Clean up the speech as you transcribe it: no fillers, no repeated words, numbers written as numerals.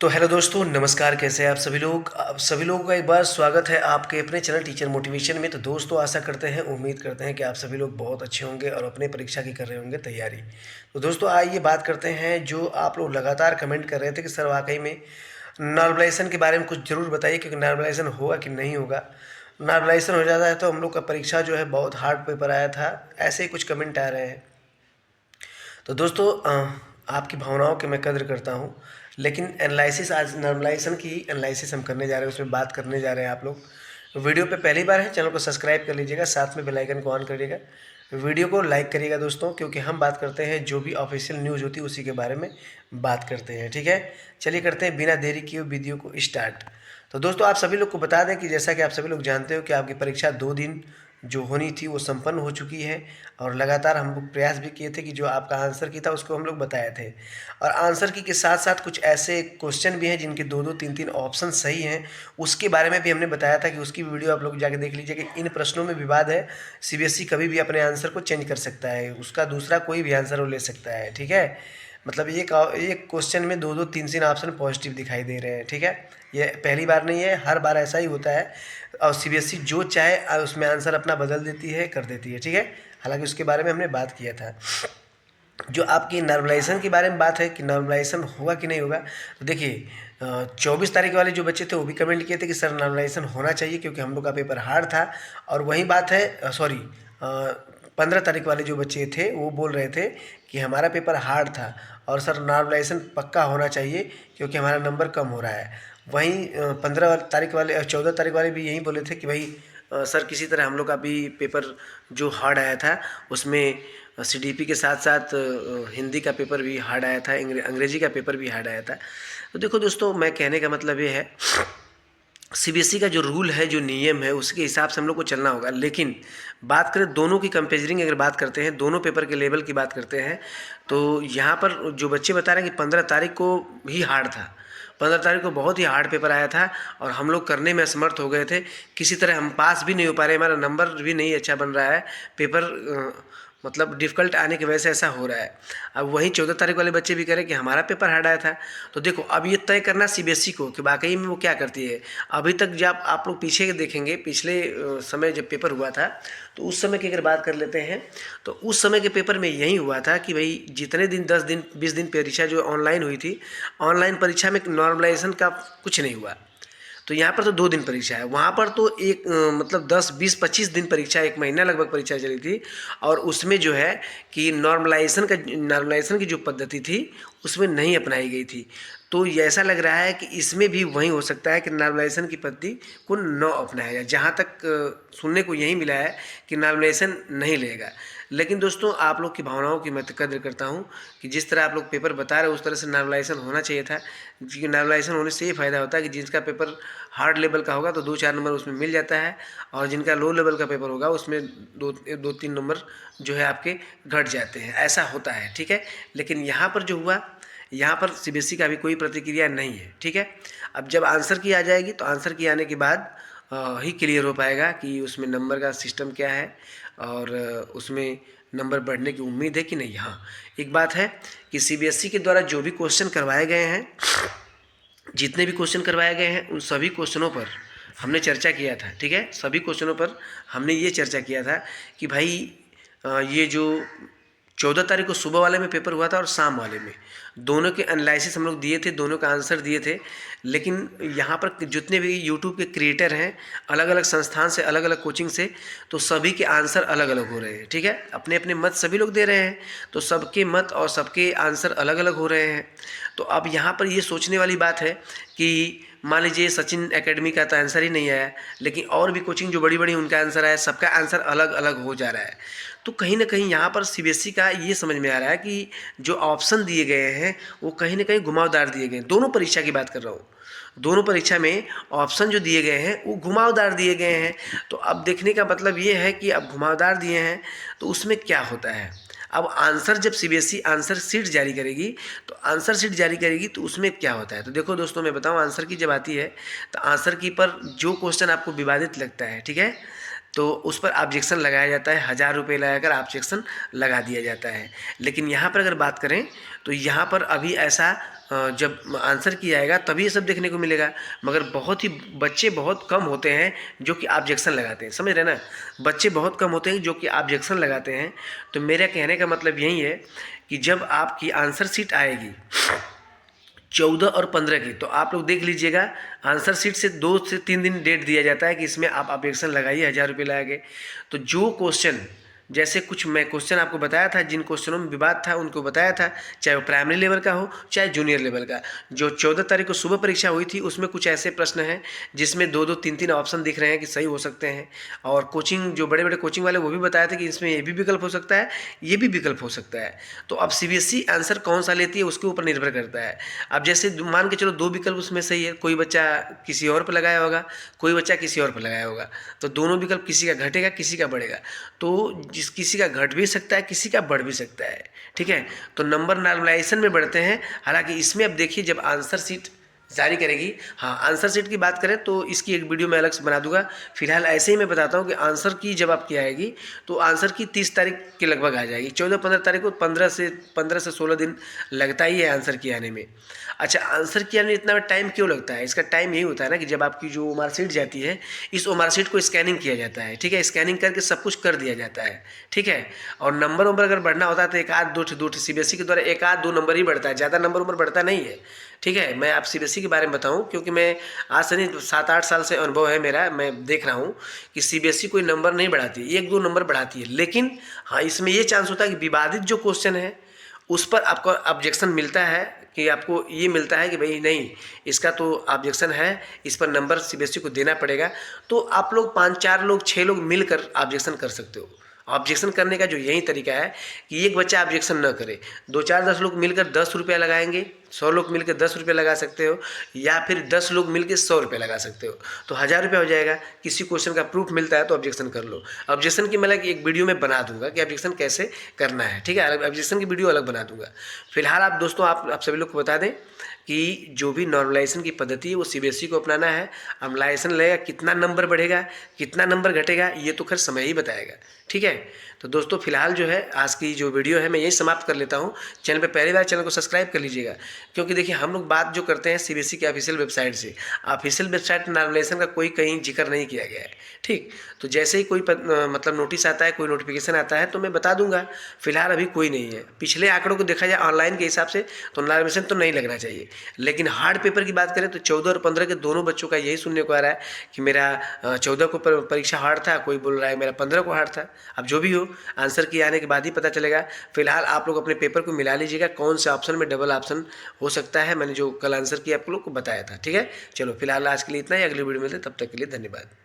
तो हेलो दोस्तों, नमस्कार। कैसे हैं आप सभी लोग? आप सभी लोगों का एक बार स्वागत है आपके अपने चैनल टीचर मोटिवेशन में। तो दोस्तों, आशा करते हैं, उम्मीद करते हैं कि आप सभी लोग बहुत अच्छे होंगे और अपने परीक्षा की कर रहे होंगे तैयारी। तो दोस्तों, आइए बात करते हैं। जो आप लोग लगातार कमेंट कर रहे थे कि सर वाकई में नॉर्मलाइजेशन के बारे में कुछ ज़रूर बताइए, क्योंकि नॉर्मलाइजेशन होगा कि नहीं होगा। नॉर्मलाइजेशन हो जाता है तो हम लोग का परीक्षा जो है बहुत हार्ड पेपर आया था, ऐसे ही कुछ कमेंट आ रहे हैं। तो दोस्तों, आपकी भावनाओं की मैं कद्र करता हूँ, लेकिन एनालिसिस, आज नॉर्मलाइजेशन की एनालिसिस हम करने जा रहे हैं, उसमें बात करने जा रहे हैं। आप लोग वीडियो पे पहली बार है, चैनल को सब्सक्राइब कर लीजिएगा, साथ में बेल आइकन को ऑन करिएगा, वीडियो को लाइक करिएगा दोस्तों, क्योंकि हम बात करते हैं जो भी ऑफिशियल न्यूज़ होती है उसी के बारे में बात करते हैं। ठीक है, चलिए करते हैं बिना देरी किए वीडियो को स्टार्ट। तो दोस्तों, आप सभी लोग को बता दें कि जैसा कि आप सभी लोग जानते हो कि आपकी परीक्षा 2 दिन जो होनी थी वो संपन्न हो चुकी है, और लगातार हम लोग प्रयास भी किए थे कि जो आपका आंसर की था उसको हम लोग बताए थे। और आंसर की के साथ साथ कुछ ऐसे क्वेश्चन भी हैं जिनके दो दो तीन तीन ऑप्शन सही हैं, उसके बारे में भी हमने बताया था कि उसकी वीडियो आप लोग जाके देख लीजिए कि इन प्रश्नों में विवाद है। सीबीएसई कभी भी अपने आंसर को चेंज कर सकता है, उसका दूसरा कोई भी आंसर वो ले सकता है। ठीक है, मतलब एक क्वेश्चन में दो दो तीन तीन ऑप्शन पॉजिटिव दिखाई दे रहे हैं। ठीक है, ये पहली बार नहीं है, हर बार ऐसा ही होता है। और सीबीएसई जो चाहे उसमें आंसर अपना बदल देती है, कर देती है। ठीक है, हालांकि उसके बारे में हमने बात किया था। जो आपकी नॉर्मलाइजेशन के बारे में बात है कि नॉर्मलाइजेशन होगा कि नहीं होगा, तो देखिए, 24 तारीख वाले जो बच्चे थे वो भी कमेंट किए थे कि सर नॉर्मलाइजेशन होना चाहिए, क्योंकि हम लोग का पेपर हार्ड था। और वही बात है, सॉरी, 15 तारीख वाले जो बच्चे थे वो बोल रहे थे कि हमारा पेपर हार्ड था और सर नॉर्मलाइजेशन पक्का होना चाहिए, क्योंकि हमारा नंबर कम हो रहा है। वहीं 15 तारीख वाले और 14 तारीख वाले भी यही बोले थे कि भाई सर किसी तरह हम लोग का भी पेपर जो हार्ड आया था उसमें सीडीपी के साथ साथ हिंदी का पेपर भी हार्ड आया था, अंग्रेजी का पेपर भी हार्ड आया था। तो देखो दोस्तों, मैं कहने का मतलब ये है, सीबीएसई का जो रूल है, जो नियम है, उसके हिसाब से हम लोग को चलना होगा। लेकिन बात करें दोनों की कंपेयरिंग, अगर बात करते हैं दोनों पेपर के लेवल की बात करते हैं, तो यहाँ पर जो बच्चे बता रहे हैं कि 15 तारीख को ही हार्ड था, 15 तारीख को बहुत ही हार्ड पेपर आया था और हम लोग करने में असमर्थ हो गए थे। किसी तरह हम पास भी नहीं हो पा रहे, हमारा नंबर भी नहीं अच्छा बन रहा है, पेपर मतलब डिफ़िकल्ट आने की वजह से ऐसा हो रहा है। अब वहीं 14 तारीख वाले बच्चे भी कह रहे हैं कि हमारा पेपर हार्ड आया था। तो देखो, अब ये तय करना सीबीएसई को कि वाकई में वो क्या करती है। अभी तक जब आप लोग पीछे देखेंगे, पिछले समय जब पेपर हुआ था, तो उस समय की अगर बात कर लेते हैं, तो उस समय के पेपर में यही हुआ था कि भाई जितने दिन 10 दिन 20 दिन परीक्षा जो ऑनलाइन हुई थी, ऑनलाइन परीक्षा में नॉर्मलाइजेशन का कुछ नहीं हुआ। तो यहाँ पर तो 2 दिन परीक्षा है, वहाँ पर तो एक मतलब 10 20 25 दिन परीक्षा, एक महीना लगभग परीक्षा चली थी। और उसमें जो है कि नॉर्मलाइजेशन की जो पद्धति थी उसमें नहीं अपनाई गई थी। तो ये ऐसा लग रहा है कि इसमें भी वही हो सकता है कि नॉर्मलाइजेशन की पद्धति को न अपनाया जाए। जहाँ तक सुनने को यही मिला है कि नॉर्मलाइजेशन नहीं लेगा। लेकिन दोस्तों, आप लोग की भावनाओं की मैं कद्र करता हूँ कि जिस तरह आप लोग पेपर बता रहे हो उस तरह से नॉर्मलाइजेशन होना चाहिए था। क्योंकि नॉर्मलाइजेशन होने से ये फ़ायदा होता है कि जिसका पेपर हार्ड लेवल का होगा तो 2 4 नंबर उसमें मिल जाता है, और जिनका लो लेवल का पेपर होगा उसमें दो तीन नंबर जो है आपके घट जाते हैं, ऐसा होता है। ठीक है, लेकिन यहाँ पर जो हुआ, यहाँ पर सीबीएसई का भी कोई प्रतिक्रिया नहीं है। ठीक है, अब जब आंसर की आ जाएगी तो आंसर की आने के बाद ही क्लियर हो पाएगा कि उसमें नंबर का सिस्टम क्या है और उसमें नंबर बढ़ने की उम्मीद है कि नहीं। हाँ, एक बात है कि सीबीएसई के द्वारा जो भी क्वेश्चन करवाए गए हैं, जितने भी क्वेश्चन करवाए गए हैं, उन सभी क्वेश्चनों पर हमने चर्चा किया था। ठीक है, सभी क्वेश्चनों पर हमने ये चर्चा किया था कि भाई ये जो 14 तारीख को सुबह वाले में पेपर हुआ था और शाम वाले में, दोनों के एनालिसिस हम लोग दिए थे, दोनों का आंसर दिए थे। लेकिन यहाँ पर जितने भी यूट्यूब के क्रिएटर हैं, अलग अलग संस्थान से, अलग अलग कोचिंग से, तो सभी के आंसर अलग अलग हो रहे हैं। ठीक है, अपने अपने मत सभी लोग दे रहे हैं, तो सबके मत और सबके आंसर अलग अलग हो रहे हैं। तो अब यहाँ पर ये सोचने वाली बात है कि मान लीजिए सचिन एकेडमी का तो आंसर ही नहीं आया, लेकिन और भी कोचिंग जो बड़ी बड़ी उनका आंसर आया, सबका आंसर अलग अलग हो जा रहा है। तो कहीं ना कहीं यहाँ पर सीबीएसई का ये समझ में आ रहा है कि जो ऑप्शन दिए गए हैं वो कहीं ना कहीं घुमावदार दिए गए हैं। दोनों परीक्षा की बात कर रहा हूँ, दोनों परीक्षा में ऑप्शन जो दिए गए हैं वो घुमावदार दिए गए हैं। तो अब देखने का मतलब ये है कि अब घुमावदार दिए हैं तो उसमें क्या होता है। अब आंसर जब सीबीएसई आंसर सीट जारी करेगी, तो आंसर सीट जारी करेगी तो उसमें क्या होता है। तो देखो दोस्तों, मैं बताऊं, आंसर की जब आती है तो आंसर की पर जो क्वेश्चन आपको विवादित लगता है, ठीक है, तो उस पर ऑब्जेक्शन लगाया जाता है, 1000 रुपये लगाकर ऑब्जेक्शन लगा दिया जाता है। लेकिन यहाँ पर अगर बात करें तो यहाँ पर अभी ऐसा जब आंसर किया जाएगा तभी ये सब देखने को मिलेगा, मगर बहुत ही बच्चे बहुत कम होते हैं जो कि ऑब्जेक्शन लगाते हैं, समझ रहे ना, बच्चे बहुत कम होते हैं जो कि ऑब्जेक्शन लगाते हैं। तो मेरा कहने का मतलब यही है कि जब आपकी आंसर शीट आएगी 14 और 15 की, तो आप लोग देख लीजिएगा, आंसर शीट से 2 से 3 दिन डेट दिया जाता है कि इसमें आप ऑब्जेक्शन लगाइए, 1000 रुपये लगाएंगे। तो जो क्वेश्चन, जैसे कुछ मैं क्वेश्चन आपको बताया था, जिन क्वेश्चनों में विवाद था उनको बताया था, चाहे वो प्राइमरी लेवल का हो चाहे जूनियर लेवल का। जो 14 तारीख को सुबह परीक्षा हुई थी उसमें कुछ ऐसे प्रश्न हैं जिसमें 2-2 3-3 ऑप्शन दिख रहे हैं कि सही हो सकते हैं। और कोचिंग, जो बड़े बड़े कोचिंग वाले, वो भी बताया था कि इसमें ये भी विकल्प हो सकता है, ये भी विकल्प हो सकता है। तो अब CBSE आंसर कौन सा लेती है उसके ऊपर निर्भर करता है। अब जैसे मान के चलो 2 विकल्प उसमें सही है, कोई बच्चा किसी और पर लगाया होगा, कोई बच्चा किसी और पर लगाया होगा, तो दोनों विकल्प किसी का घटेगा किसी का बढ़ेगा। तो जिस किसी का घट भी सकता है किसी का बढ़ भी सकता है, ठीक है। तो नंबर नॉर्मलाइजेशन में बढ़ते हैं। हालांकि इसमें अब देखिए जब आंसर शीट जारी करेगी, हाँ आंसर शीट की बात करें तो इसकी एक वीडियो मैं अलग से बना दूंगा। फिलहाल ऐसे ही मैं बताता हूँ कि आंसर की जब आपकी आएगी तो आंसर की 30 तारीख के लगभग आ जाएगी। 14-15 तारीख को 15 से 16 दिन लगता ही है आंसर की आने में। अच्छा, आंसर की आने में इतना टाइम क्यों लगता है? इसका टाइम यही होता है ना कि जब आपकी जो मार्कशीट जाती है, इस मार्कशीट को स्कैनिंग किया जाता है, ठीक है, स्कैनिंग करके सब कुछ कर दिया जाता है, ठीक है। और नंबर अगर बढ़ना होता है तो एक आध दो CBSE के द्वारा 1-2 नंबर ही बढ़ता है, ज़्यादा नंबर बढ़ता नहीं है, ठीक है। मैं आप CBSE के बारे में बताऊं क्योंकि मैं आज से नहीं 7-8 साल से अनुभव है मेरा, मैं देख रहा हूं कि CBSE कोई नंबर नहीं बढ़ाती, 1-2 नंबर बढ़ाती है। लेकिन हाँ, इसमें ये चांस होता है कि विवादित जो क्वेश्चन है उस पर आपको ऑब्जेक्शन मिलता है, कि आपको ये मिलता है कि भाई नहीं, इसका तो ऑब्जेक्शन है, इस पर नंबर CBSE को देना पड़ेगा। तो आप लोग 5-4 लोग 6 लोग मिलकर ऑब्जेक्शन कर सकते हो। ऑब्जेक्शन करने का जो यही तरीका है कि एक बच्चा ऑब्जेक्शन न करे, 2-4-10 लोग मिलकर 10 रुपया लगाएंगे, 100 लोग मिलकर 10 रुपये लगा सकते हो, या फिर 10 लोग मिलकर 100 रुपये लगा सकते हो, तो 1000 रुपये हो जाएगा। किसी क्वेश्चन का प्रूफ मिलता है तो ऑब्जेक्शन कर लो। ऑब्जेक्शन की मैं एक वीडियो में बना दूंगा कि ऑब्जेक्शन कैसे करना है, ठीक है, ऑब्जेक्शन की वीडियो अलग बना दूंगा। फिलहाल आप दोस्तों, आप सभी लोग को बता दें कि जो भी नॉर्मलाइजेशन की पद्धति है वो CBSE को अपनाना है। नॉर्मलाइजेशन लगेगा, कितना नंबर बढ़ेगा कितना नंबर घटेगा ये तो खैर समय ही बताएगा, ठीक है। तो दोस्तों फिलहाल जो है आज की जो वीडियो है मैं यही समाप्त कर लेता हूँ। चैनल पे पहली बार, चैनल को सब्सक्राइब कर लीजिएगा, क्योंकि देखिए हम लोग बात जो करते हैं CBSE के ऑफिशियल वेबसाइट से, ऑफिशियल वेबसाइट नॉर्मलाइजेशन का कोई कहीं जिक्र नहीं किया गया है, ठीक। तो जैसे ही कोई मतलब नोटिस आता है, कोई नोटिफिकेशन आता है तो मैं बता दूंगा। फिलहाल अभी कोई नहीं है। पिछले आंकड़ों को देखा जाए ऑनलाइन के हिसाब से तो नॉर्मलाइजेशन तो नहीं लगना चाहिए, लेकिन हार्ड पेपर की बात करें तो 14 और 15 के दोनों बच्चों का यही सुनने को आ रहा है कि मेरा 14 को परीक्षा हार्ड था, कोई बोल रहा है मेरा 15 को हार्ड था। अब जो भी हो, आंसर की आने के बाद ही पता चलेगा। फिलहाल आप लोग अपने पेपर को मिला लीजिएगा कौन से ऑप्शन में डबल ऑप्शन हो सकता है, मैंने जो कल आंसर किया आप लोग को बताया था, ठीक है। चलो फिलहाल आज के लिए इतना ही, अगली वीडियो में मिलते, तब तक के लिए धन्यवाद।